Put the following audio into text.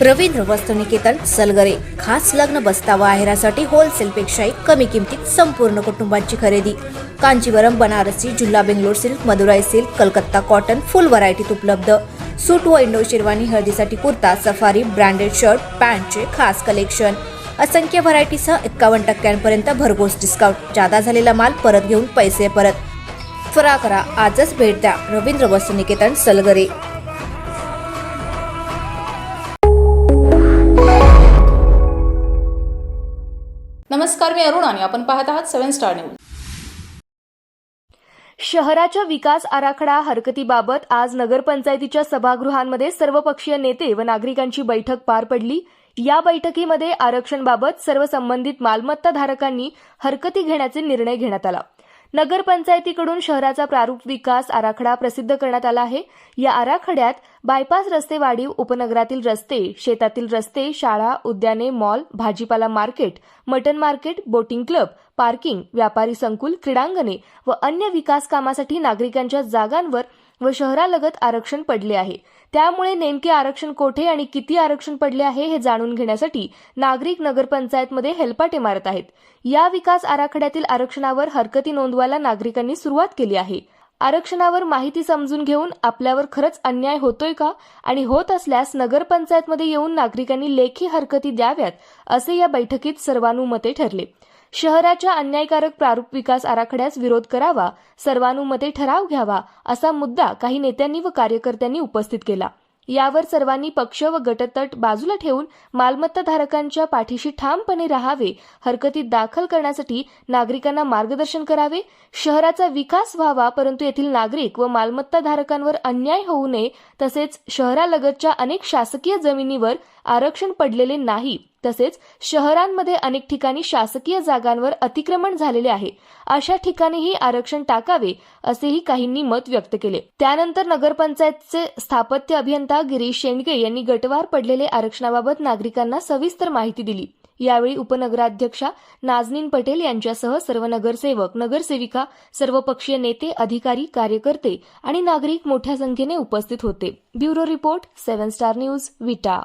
रवींद्र वस्त्रनिकेतन सलगरे खास लग्न बस्ता व आहेरासाठी होलसेलपेक्षाही कमी किमतीत संपूर्ण कुटुंबाची खरेदी। कांजीवरम, बनारसी, जुल्ला Bangalore silk, Madurai silk, Calcutta cotton full व्हरायटीत उपलब्ध। सूट व इंडो शेरवानी, हळदीसाठी कुर्ता, सफारी, ब्रँडेड शर्ट, पॅन्टचे खास कलेक्शन। असंख्य व्हरायटीसह 51% भरघोस डिस्काउंट। जादा झालेला माल परत घेऊन पैसे परत। त्वरा करा, आजच भेट द्या रवींद्र वस्त्रनिकेतन सलगरे। नमस्कार, मी अरुण आणि आपण पाहत आहात 7 स्टार न्यूज। शहराच्या विकास आराखडा हरकतीबाबत आज नगरपंचायतीच्या सभागृहांमध्ये सर्वपक्षीय नेते व नागरिकांची बैठक पार पडली। या बैठकीमध्ये आरक्षणबाबत सर्व संबंधित मालमत्ताधारकांनी हरकती घेण्याचे निर्णय घेण्यात आला। नगरपंचायतीकडून शहराचा प्रारूप विकास आराखडा प्रसिद्ध करण्यात आला आहे। या आराखड्यात बायपास रस्ते, वाढीव उपनगरातील रस्ते, शेतातील रस्ते, शाळा, उद्याने, मॉल, भाजीपाला market, mutton market, boating club, parking, व्यापारी संकुल, क्रीडांगणे व अन्य विकास कामासाठी नागरिकांच्या जागांवर व शहरालगत आरक्षण पडले आहे। त्यामुळे नेमके आरक्षण कोठे आणि किती आरक्षण पडले आहे हे जाणून घेण्यासाठी नागरिक नगरपंचायतमध्ये हेलपाटे मारत आहेत। या विकास आराखड्यातील आरक्षणावर हरकती नोंदवायला नागरिकांनी सुरुवात केली आहे। आरक्षणावर माहिती समजून घेऊन आपल्यावर खरंच अन्याय होतोय का आणि होत असल्यास नगरपंचायतमध्ये येऊन नागरिकांनी लेखी हरकती द्याव्यात, असे या बैठकीत सर्वानुमते ठरले। शहराच्या अन्यायकारक प्रारूप विकास आराखड्यास विरोध करावा, सर्वानुमते ठराव घ्यावा, असा मुद्दा काही नेत्यांनी व कार्यकर्त्यांनी उपस्थित केला। यावर सर्वांनी पक्ष व गटतट बाजूला ठेवून मालमत्ताधारकांच्या पाठीशी ठामपणे राहावे, हरकती दाखल करण्यासाठी नागरिकांना मार्गदर्शन करावे, शहराचा विकास व्हावा परंतु येथील नागरिक व मालमत्ताधारकांवर अन्याय होऊ नये, तसेच शहरालगतच्या अनेक शासकीय जमिनीवर आरक्षण पडलेले नाही, तसेच शहरांमध्ये अनेक ठिकाणी शासकीय जागांवर अतिक्रमण झालेले आहे, अशा ठिकाणीही आरक्षण टाकावे, असेही काहींनी मत व्यक्त केले। त्यानंतर नगरपंचायतचे स्थापत्य अभियंता गिरीश शेंडगे यांनी गटवार पडलेले आरक्षणाबाबत नागरिकांना सविस्तर माहिती दिली। यावेळी उपनगराध्यक्षा नाजनीन पटेल यांच्यासह सर्व नगरसेवक, नगरसेविका, सर्वपक्षीय नेते, अधिकारी, कार्यकर्ते आणि नागरिक मोठ्या संख्येने उपस्थित होते। ब्युरो रिपोर्ट, 7 स्टार न्यूज, विटा।